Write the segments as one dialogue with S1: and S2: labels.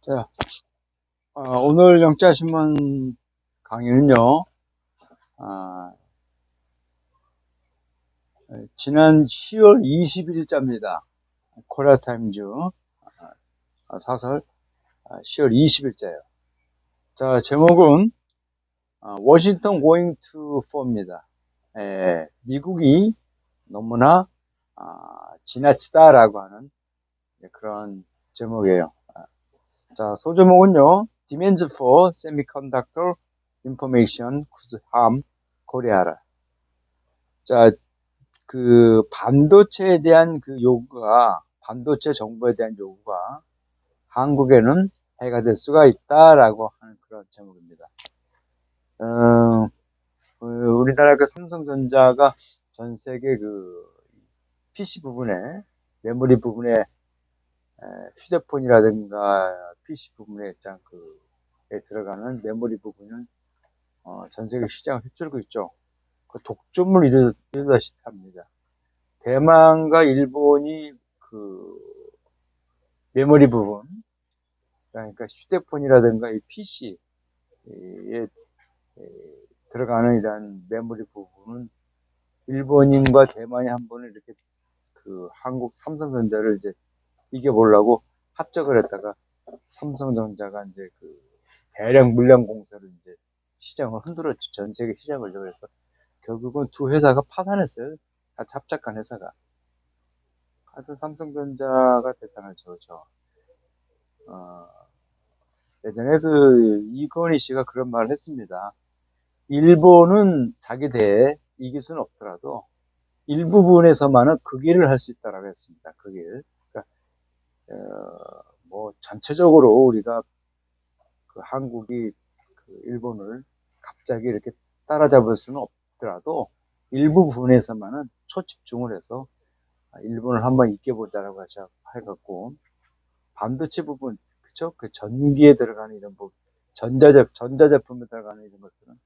S1: 자, 오늘 영자신문 강의는요, 아, 지난 10월 20일자입니다. 코리아 타임즈 사설 10월 20일자예요. 자, 제목은 워싱턴 going to for입니다. 미국이 너무나 지나치다라고 하는 그런 제목이에요. 자, 소제목은요, Demands for Semiconductor Information could harm Korea. 자, 그 반도체에 대한 그 요구가, 반도체 정보에 대한 요구가 한국에는 해가 될 수가 있다라고 하는 그런 제목입니다. 우리나라 그 삼성전자가 전 세계 그 PC 부분에, 메모리 부분에, 휴대폰이라든가 PC 부분에 에 들어가는 메모리 부분은 전 세계 시장을 휩쓸고 있죠. 그 독점을 이루다시피 합니다. 대만과 일본이 그 메모리 부분, 그러니까 휴대폰이라든가 이 PC에 들어가는 이런 메모리 부분은 일본인과 대만이 한 번을 이렇게 그 한국 삼성전자를 이제 이겨보려고 합작을 했다가 삼성전자가 이제 그 대량 물량 공세로 이제 시장을 흔들었죠. 전 세계 시장을. 그래서 결국은 두 회사가 파산했어요. 같이 합작한 회사가. 하여튼 삼성전자가 대단하죠. 그렇죠. 예전에 그 이건희 씨가 그런 말을 했습니다. 일본은 자기 대에 이길 수는 없더라도 일부분에서만은 그 길을 할 수 있다라고 했습니다. 그 길. 그러니까 뭐 전체적으로 우리가 그 한국이 그 일본을 갑자기 이렇게 따라잡을 수는 없더라도 일부 부분에서만은 초집중을 해서 일본을 한번 이겨보자라고 해갖고 반도체 부분, 그쵸? 그 전기에 들어가는 이런 부분, 전자제품에 들어가는 이런 것들은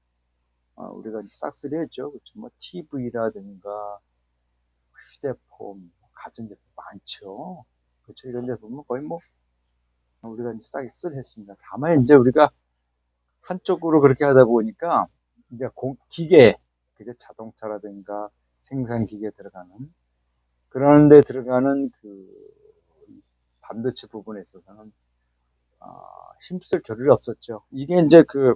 S1: 우리가 이제 싹쓸이 했죠. 그쵸? 뭐 TV라든가 휴대폰, 가전제품 많죠. 그쵸? 이런 제품은 거의 뭐 우리가 이제 싹 쓸 했습니다. 다만 이제 우리가 한쪽으로 그렇게 하다 보니까 이제 기계, 그죠? 자동차라든가 생산기계에 들어가는 그런 데 들어가는 그 반도체 부분에 있어서는 힘쓸 겨를이 없었죠. 이게 이제 그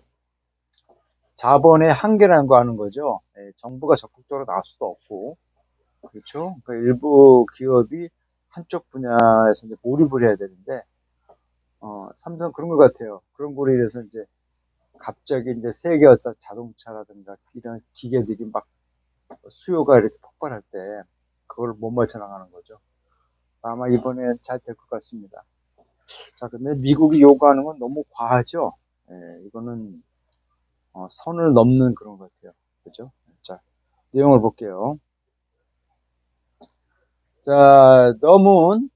S1: 자본의 한계라는 거 하는 거죠. 정부가 적극적으로 나올 수도 없고, 그렇죠. 그러니까 일부 기업이 한쪽 분야에서 이제 몰입을 해야 되는데, 삼성 그런 것 같아요. 그런 거로 인해서 이제 갑자기 이제 세계 어떤 자동차라든가 이런 기계들이 막 수요가 이렇게 폭발할 때 그걸 못 맞춰 나가는 거죠. 아마 이번에 잘 될 것 같습니다. 자, 근데 미국이 요구하는 건 너무 과하죠. 이거는 선을 넘는 그런 것 같아요. 그죠? 자, 내용을 볼게요. 자, the moon,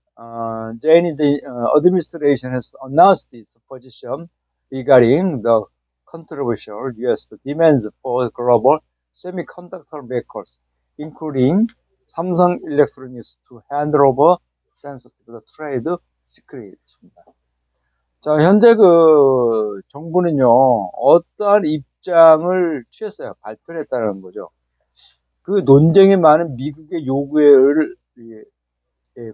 S1: the administration has announced its position regarding the controversial U.S. demands for global semiconductor makers, including Samsung Electronics, to hand over sensitive trade secrets. 자, 현재 그 정부는요, 어떠한 입장을 취했어요. 발표를 했다는 거죠. 그 논쟁이 많은 미국의 요구에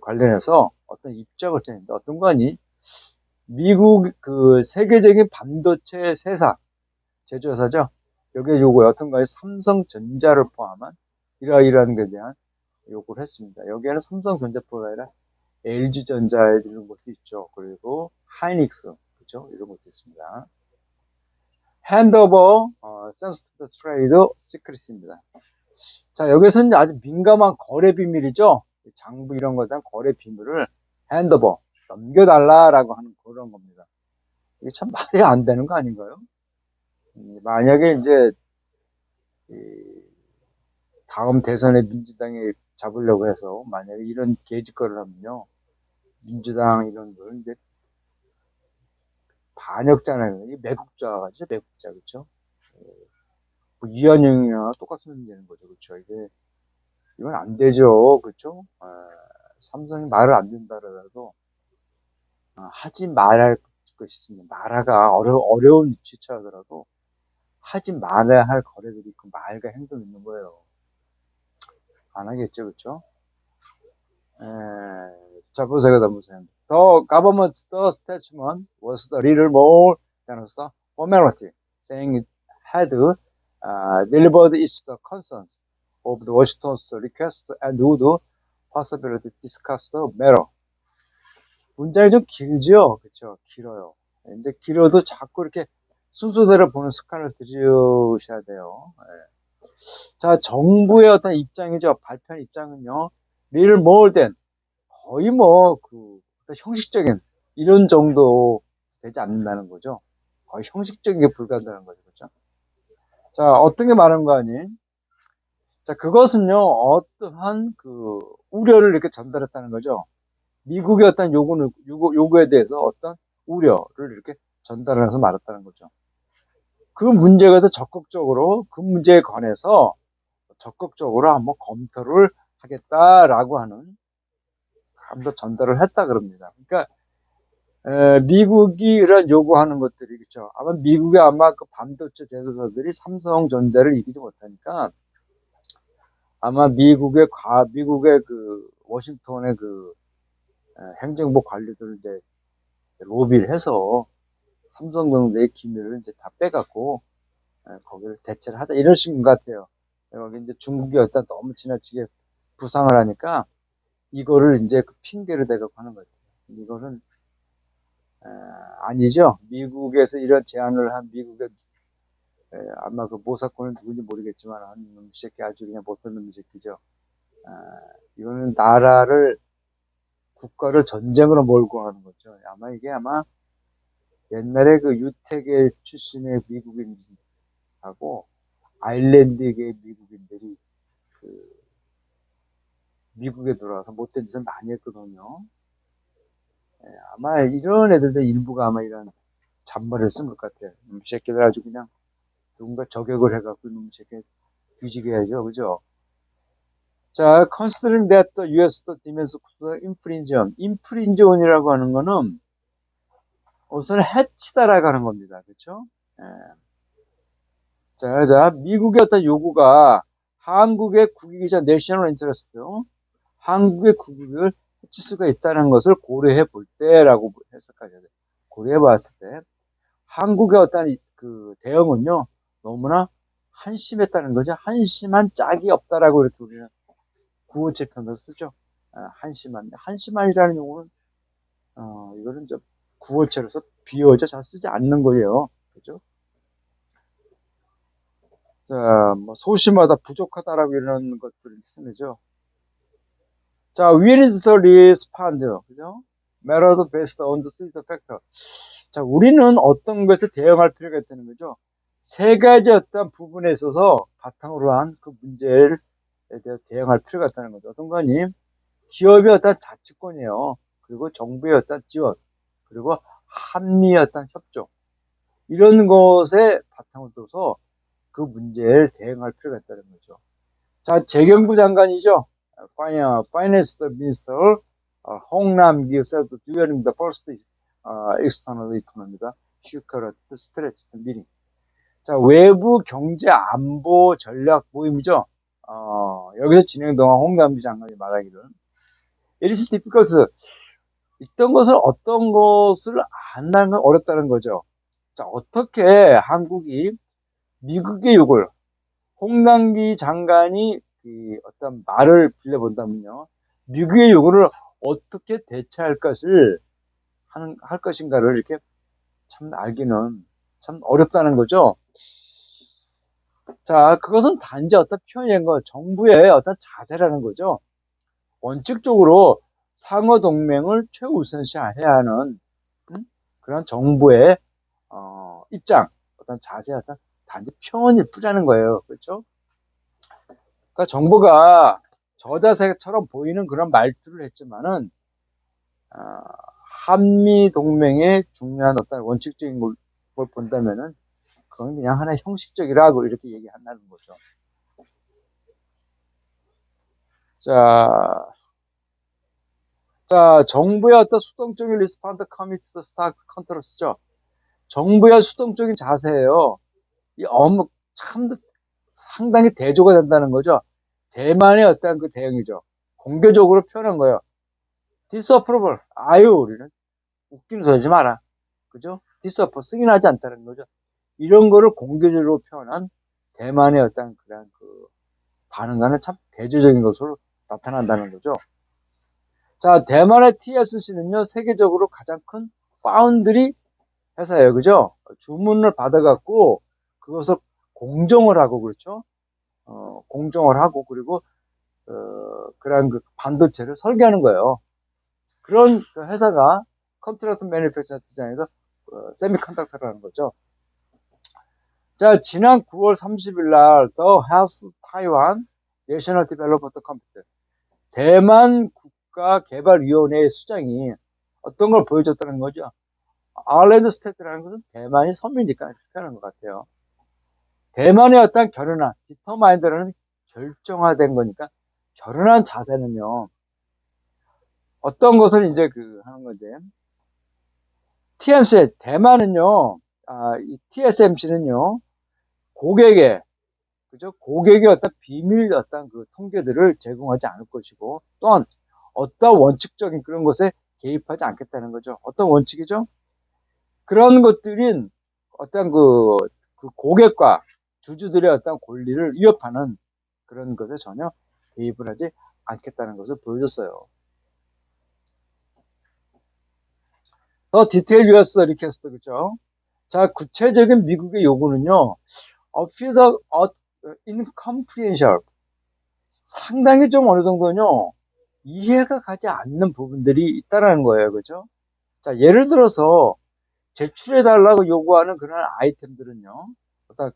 S1: 관련해서 어떤 입장을 취했는데 어떤 거니? 미국 그 세계적인 반도체 세사, 제조사죠. 여기에 요구에 어떤 거니? 삼성전자를 포함한 이러이러한 것에 대한 요구를 했습니다. 여기에는 삼성전자뿐 아니라 LG전자 이런 것도 있죠. 그리고 하이닉스, 그죠? 이런 것도 있습니다. 핸드오버 센시티브 트레이드 시크릿입니다. 자, 여기서는 아주 민감한 거래 비밀이죠. 장부 이런 거에 대한 거래 비밀을 핸드오버 넘겨달라라고 하는 그런 겁니다. 이게 참 말이 안 되는 거 아닌가요? 만약에 이제 다음 대선에 민주당이 잡으려고 해서 만약에 이런 개짓거리를 하면요, 민주당 이런 걸 이제 반역잖아요. 이 매국자죠, 매국자, 그렇죠? 뭐 이한영이나 똑같은 문제는 거죠, 그렇죠? 이건 안 되죠, 그렇죠? 삼성이 말을 안 듣는다 그러더라도 하지 말할 것이 있습니다. 나라가 어려운 위치에 처하더라도 하지 말아야 할 거래들이 있고 말과 행동이 있는 거예요. 안 하겠죠, 그렇죠? 자, 보세요, 보세요. The government's the statesman was the little more than the formality, saying it had delivered its the concerns of the Washington's request and would possibly discuss the matter. 문장이 좀 길죠, 그렇죠? 길어요. 근데 길어도 자꾸 이렇게 순서대로 보는 습관을 들이셔야 돼요. 자, 정부의 어떤 입장이죠. 발표한 입장은요. little more than 거의 뭐 그 형식적인 이런 정도 되지 않는다는 거죠. 거의 형식적인 게 불가한다는 거죠. 그렇죠? 자, 어떤 게 많은 거 아니? 자, 그것은요. 어떠한 그 우려를 이렇게 전달했다는 거죠. 미국의 어떤 요구에 대해서 어떤 우려를 이렇게 전달해서 말했다는 거죠. 그 문제에 대해서 적극적으로 그 문제에 관해서 적극적으로 한번 검토를 하겠다라고 하는 한번 전달을 했다 그럽니다. 그러니까 미국이 이런 요구하는 것들이 그렇죠. 아마 그 반도체 제조사들이 삼성전자를 이기지 못하니까 아마 미국의 그 워싱턴의 그 행정부 관리들을 이제 로비를 해서 삼성전자의 기밀을 이제 다 빼갖고 거기를 대체를 하다 이런 식인 것 같아요. 여기 이제 중국이 어떤 너무 지나치게 부상을 하니까 이거를 이제 그 핑계를 대고 하는 거죠. 이거는 아니죠. 미국에서 이런 제안을 한 미국의 아마 그 모사꾼은 누군지 모르겠지만 한 놈 새끼 아주 그냥 못된 놈 새끼죠. 이거는 국가를 전쟁으로 몰고 가는 거죠. 아마 옛날에 그 유태계 출신의 미국인하고 아일랜드계 미국인들이 그 미국에 들어와서 못된 짓을 많이 했거든요. 아마 이런 애들도 일부가 아마 이런 잔머리를 쓴 것 같아요. 이 새끼들 아주 그냥 누군가 저격을 해갖고 이놈 새끼 뒤지게야죠, 그죠? 자, considering that the U.S. demands infringeon이라고 하는 거는 우선 해치다라고 하는 겁니다, 그렇죠? 자, 미국의 어떤 요구가 한국의 국익이자 내셔널 인터레스트, 한국의 국익을 해칠 수가 있다는 것을 고려해 볼 때라고 해석하셔야 돼요. 고려해 봤을 때 한국의 어떤 그 대응은요 너무나 한심했다는 거죠. 한심한 짝이 없다라고 이렇게 우리는 구어체 표현을 쓰죠. 한심한이라는 용어는 이거는 좀 구어체로서 비어져 잘 쓰지 않는 거예요. 그죠? 자, 뭐 소심하다, 부족하다라고 이런 것들을 쓰죠. 자, where is the respond? 그죠? Matter based on the three factor. 자, 우리는 어떤 것에 대응할 필요가 있다는 거죠. 세 가지 어떤 부분에 있어서 바탕으로 한 그 문제에 대해서 대응할 필요가 있다는 거죠. 어떤 거니? 기업의 어떤 자치권이에요. 그리고 정부의 어떤 지원, 그리고 한미의 어떤 협조. 이런 것에 바탕을 둬서 그 문제에 대응할 필요가 있다는 거죠. 자, 재경부 장관이죠. Finance Minister 홍남기 said during the first external economic security strategy meeting. 자, 외부 경제 안보 전략 모임이죠. 여기서 진행 동안 홍남기 장관이 말하기를 it is difficult. 어떤 것을 안다는 건 어렵다는 거죠. 자, 어떻게 한국이 미국의 요구를 홍남기 장관이 그 어떤 말을 빌려본다면요. 미국의 요구를 어떻게 대처할 할 것인가를 이렇게 참 알기는 참 어렵다는 거죠. 자, 그것은 단지 어떤 표현인 거, 정부의 어떤 자세라는 거죠. 원칙적으로 상호 동맹을 최우선시해야 하는 그런 정부의 입장, 어떤 자세, 어떤 단지 표현일 뿐이라는 거예요. 그렇죠? 그러니까 정부가 저자세처럼 보이는 그런 말투를 했지만은 한미 동맹의 중요한 어떤 원칙적인 걸 본다면은 그건 그냥 하나의 형식적이라고 이렇게 얘기한다는 거죠. 자, 자, 정부의 어떤 수동적인 리스폰드 커미트 스타크 컨트롤스죠. 정부의 수동적인 자세예요. 이 참 상당히 대조가 된다는 거죠. 대만의 어떤 그 대응이죠. 공개적으로 표현한 거예요. disapproval. 아유, 우리는 웃기는 소리 하지 마라. 그죠? disapprove. 승인하지 않다는 거죠. 이런 거를 공개적으로 표현한 대만의 어떤 그런 그 반응과는 참 대조적인 것으로 나타난다는 거죠. 자, 대만의 TSC는요, 세계적으로 가장 큰 파운드리 회사예요. 그죠? 주문을 받아갖고 그것을 공정을 하고, 그렇죠? 공정을 하고, 그리고, 그런 그 반도체를 설계하는 거예요. 그런 그 회사가 컨트랙트 매니팩처 디자인에서 세미컨덕터라는 거죠. 자, 지난 9월 30일 날, 더 헬스 타이완 내셔널 디벨로퍼먼트 컴퓨터 대만 국가개발위원회의 수장이 어떤 걸 보여줬다는 거죠. 아일랜드 스테이트라는 것은 대만이 섬이니까 그렇게 것 같아요. 대만의 어떤 결연한 디터마인드라는 결정화된 거니까 결연한 자세는요. 어떤 것을 이제 그 하는 건데 TMC 대만은요. 이 TSMC는요. 고객의 그죠? 고객의 어떤 비밀 어떤 그 통계들을 제공하지 않을 것이고 또한 어떤 원칙적인 그런 것에 개입하지 않겠다는 거죠. 어떤 원칙이죠? 그런 것들인 어떤 그 고객과 주주들의 어떤 권리를 위협하는 그런 것에 전혀 개입을 하지 않겠다는 것을 보여줬어요. 더 디테일 유에스 리퀘스트 그죠? 자, 구체적인 미국의 요구는요. appear incomprehensible. 상당히 좀 어느 정도는요. 이해가 가지 않는 부분들이 있다라는 거예요. 그죠? 자, 예를 들어서 제출해달라고 요구하는 그런 아이템들은요. 어떤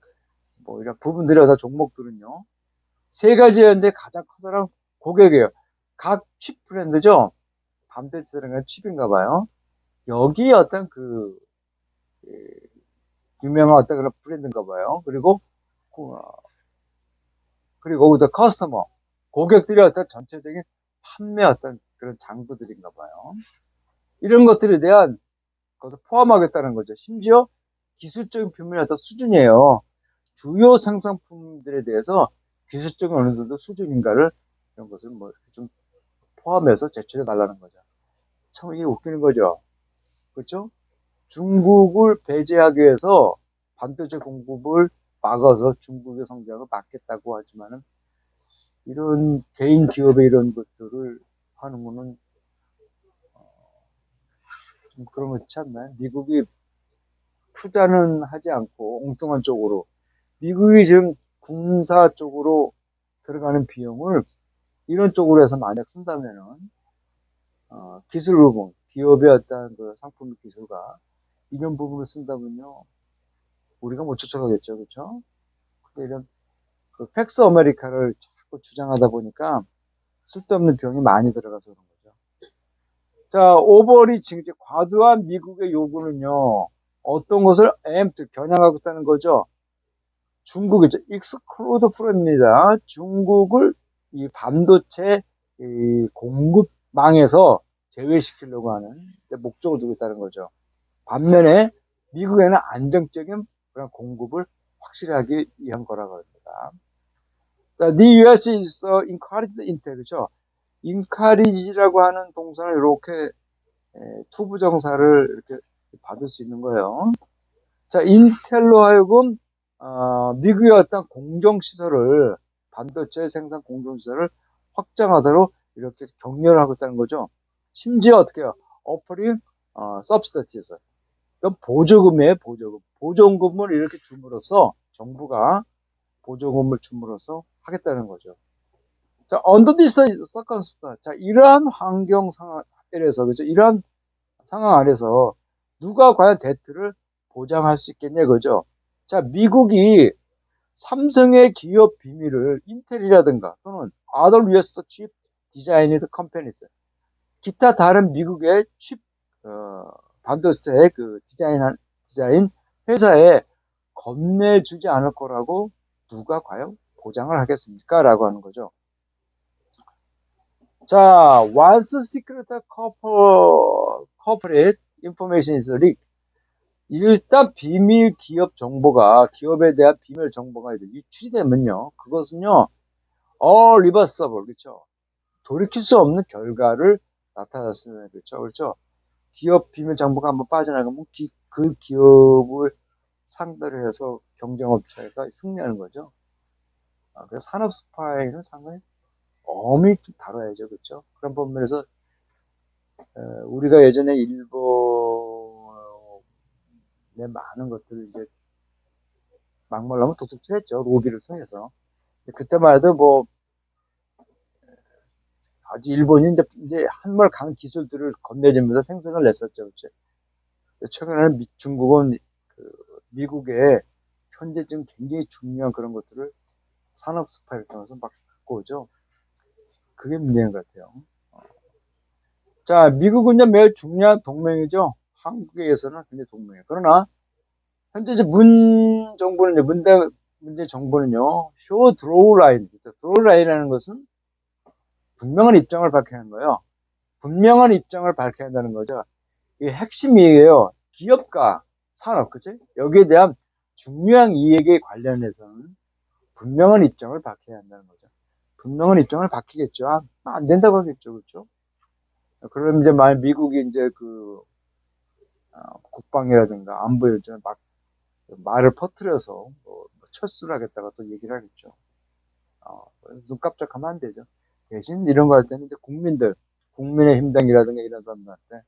S1: 뭐 이런 부분들이 어떤 종목들은요. 세 가지였는데 가장 커다란 고객이에요. 각 칩 브랜드죠. 반도체라는 칩인가 봐요. 여기 어떤 그 유명한 어떤 그런 브랜드인가 봐요. 그리고 더 커스터머 고객들이 어떤 전체적인 판매 어떤 그런 장부들인가 봐요. 이런 것들에 대한 것을 포함하겠다는 거죠. 심지어 기술적인 표면의 어떤 수준이에요. 주요 생산품들에 대해서 기술적인 어느 정도 수준인가를 이런 것을 뭐 좀 포함해서 제출해 달라는 거죠. 참 이게 웃기는 거죠. 그렇죠? 중국을 배제하기 위해서 반도체 공급을 막아서 중국의 성장을 막겠다고 하지만은 이런 개인 기업의 이런 것들을 하는 거는 좀 그런 거 그렇지 않나요? 미국이 투자는 하지 않고 엉뚱한 쪽으로 미국이 지금 군사 쪽으로 들어가는 비용을 이런 쪽으로 해서 만약 쓴다면은 기술 부분, 기업의 어떤 그 상품 기술과 이런 부분을 쓴다면요 우리가 못 쫓아가겠죠, 그렇죠? 근데 이런 그 팩스 아메리카를 자꾸 주장하다 보니까 쓸데없는 비용이 많이 들어가서 그런 거죠. 자, 오버리칭, 이제 과도한 미국의 요구는요, 어떤 것을 겨냥하고 있다는 거죠. 중국이죠. 익스클루드 프로입니다. 중국을 이 반도체 이 공급망에서 제외시키려고 하는 목적을 두고 있다는 거죠. 반면에 미국에는 안정적인 그런 공급을 확실하게 위한 거라고 합니다. 자, the US is encouraged into, 그죠? encourage라고 하는 동사를 이렇게 투부정사를 이렇게 받을 수 있는 거예요. 자, 인텔로 하여금 미국의 어떤 공정시설을 반도체 생산 공정시설을 확장하도록 이렇게 격려를 하고 있다는 거죠. 심지어 어떻게 해요? offering subsidies. 보조금이에요, 보조금. 보조금을 이렇게 줌으로써 정부가 보조금을 줌으로써 하겠다는 거죠. 자, under this circumstance. 자, 이러한 환경 상황 아래서, 그죠? 이러한 상황 아래서 누가 과연 대트를 보장할 수 있겠냐, 그죠? 자, 미국이 삼성의 기업 비밀을 인텔이라든가 또는 other US chip designed companies, 기타 다른 미국의 칩 반도체 그 디자인 회사에 건네주지 않을 거라고 누가 과연 보장을 하겠습니까? 라고 하는 거죠. 자, once secret corporate information is leaked. 일단 비밀 기업 정보가, 기업에 대한 비밀 정보가 유출이 되면요, 그것은요, reversible, 그렇죠? 돌이킬 수 없는 결과를 나타났으면, 그렇죠? 그렇죠? 기업 비밀 정보가 한번 빠져나가면 그 기업을 상대로 해서 경쟁업체가 승리하는 거죠. 그래서 산업 스파이는 상당히 엄히 좀 다뤄야죠, 그렇죠? 그런 부분에서 우리가 예전에 일본의 많은 것들을 이제 막말로 하면 도둑질했죠, 로비를 통해서. 그때만 해도 뭐 아주 일본이 이제 한물 강 기술들을 건네주면서 생선을 냈었죠, 그렇죠? 최근에는 중국은 그 미국의 현재 지금 굉장히 중요한 그런 것들을 산업 스파이를 통해서 막 갖고 오죠. 그게 문제인 것 같아요. 자, 미국은요 매우 중요한 동맹이죠. 한국에서는 굉장히 동맹이에요. 그러나 현재 이제 문 정부는요, 문제 정부는요, 쇼 드로우 라인, 드로우 라인이라는 것은 분명한 입장을 밝혀야 하는 거예요. 분명한 입장을 밝혀야 한다는 거죠. 이게 핵심이에요. 기업과 산업, 그치? 여기에 대한 중요한 이익에 관련해서는 분명한 입장을 밝혀야 한다는 거죠. 분명한 입장을 밝히겠죠. 안 된다고 하겠죠. 그렇죠? 그럼 이제 만약 미국이 이제 국방이라든가 안보 요청에 막 말을 퍼뜨려서 철수를 하겠다가 또 얘기를 하겠죠. 눈 깜짝하면 안 되죠. 대신 이런 거 할 때는 이제 국민의힘당이라든가 이런 사람들한테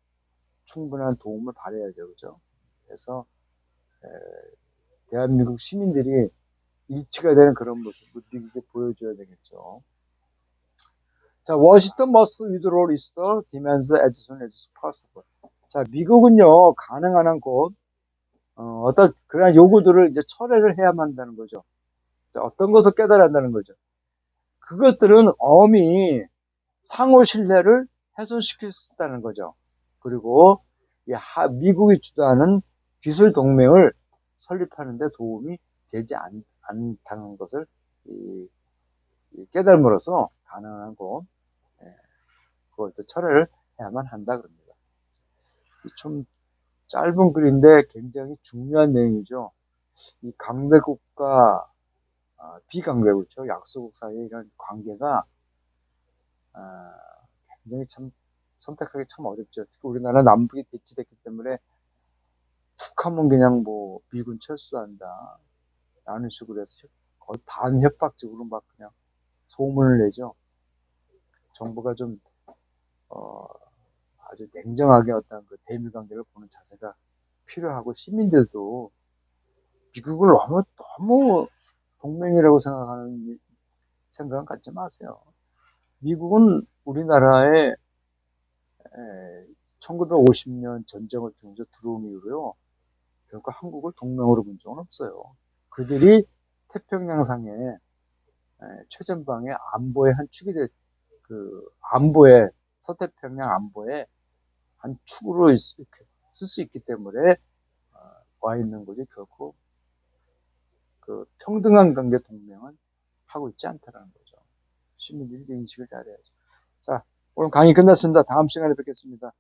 S1: 충분한 도움을 받아야죠. 그죠? 그래서 대한민국 시민들이 일치가 되는 그런 모습을 미국에 보여줘야 되겠죠. 자, 워싱턴 머스트 withdraw list demands as soon as possible. 자, 미국은요, 가능한 한 곳, 어떤 그런 요구들을 이제 철회를 해야만 한다는 거죠. 자, 어떤 것을 깨달아야 한다는 거죠. 그것들은 엄히 상호 신뢰를 훼손시킬 수 있다는 거죠. 그리고 미국이 주도하는 기술 동맹을 설립하는 데 도움이 되지 않다는 것을 깨달음으로써 가능한 곳, 그걸 철회를 해야만 한다 그럽니다. 좀 짧은 글인데 굉장히 중요한 내용이죠. 이 강대국과 비강대국죠. 약소국 사이의 이런 관계가 굉장히 참 선택하기 참 어렵죠. 특히 우리나라 남북이 대치됐기 때문에 툭하면 그냥 뭐 미군 철수한다 라는 식으로 해서 거의 반협박적으로 막 그냥 소문을 내죠. 정부가 좀 아주 냉정하게 어떤 그 대미 관계를 보는 자세가 필요하고, 시민들도 미국을 너무 동맹이라고 생각은 갖지 마세요. 미국은 우리나라에 1950년 전쟁을 통해서 들어온 이후로요, 결코 한국을 동맹으로 본 적은 없어요. 그들이 태평양상의 최전방의 안보의 한 축이 서태평양 안보의 한 축으로 쓸 수 있기 때문에 와 있는 거지, 결코 그 평등한 관계 동맹은 하고 있지 않다는 거죠. 시민들이 인식을 잘해야죠. 자, 오늘 강의 끝났습니다. 다음 시간에 뵙겠습니다.